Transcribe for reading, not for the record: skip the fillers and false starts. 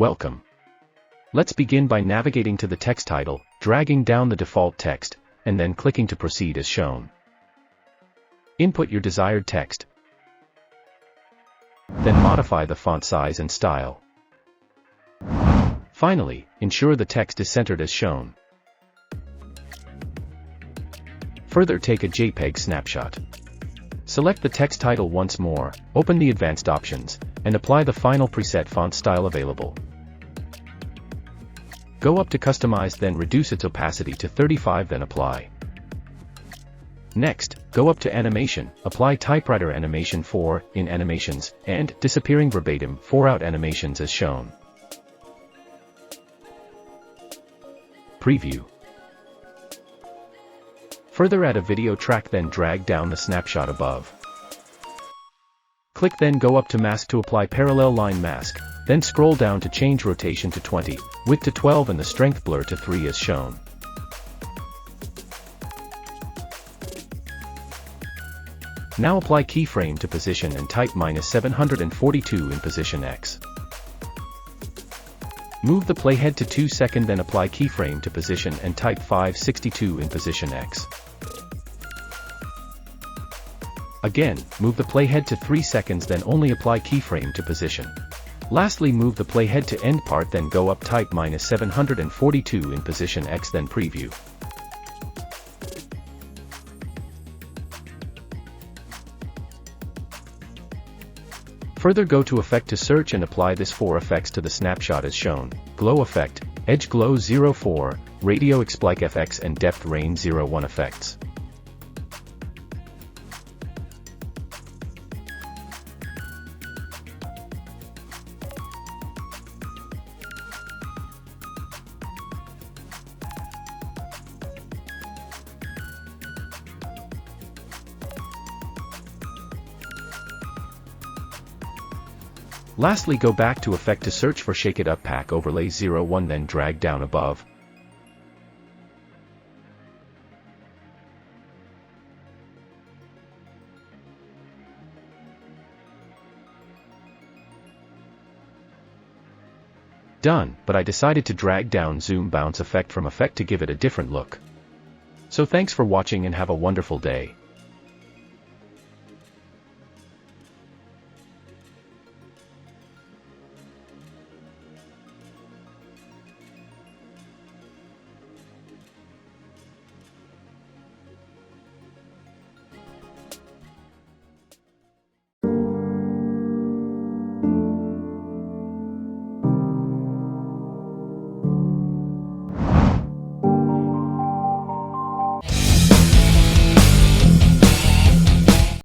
Welcome. Let's begin by navigating to the text title, dragging down the default text, and then clicking to proceed as shown. Input your desired text. Then modify the font size and style. Finally, ensure the text is centered as shown. Further, take a JPEG snapshot. Select the text title once more, open the advanced options, and apply the final preset font style available. Go up to Customize, then reduce its opacity to 35, then apply. Next, go up to Animation, apply Typewriter Animation 4 in Animations, and Disappearing Verbatim 4 out animations as shown. Preview. Further, add a video track, then drag down the snapshot above. Click, then go up to Mask to apply Parallel Line Mask, then scroll down to change rotation to 20, width to 12 and the strength blur to 3 as shown. Now apply keyframe to position and type -742 in position X. Move the playhead to 2 seconds, then apply keyframe to position and type 562 in position X. Again, move the playhead to 3 seconds, then only apply keyframe to position. Lastly, move the playhead to end part, then go up, type -742 in position X, then preview. Further, go to Effect to search and apply this 4 effects to the snapshot as shown: Glow Effect, Edge Glow 04, Radio Explique FX and Depth Rain 01 effects. Lastly, go back to Effect to search for Shake It Up Pack Overlay 01, then drag down above. Done, but I decided to drag down Zoom Bounce Effect from Effect to give it a different look. So thanks for watching and have a wonderful day.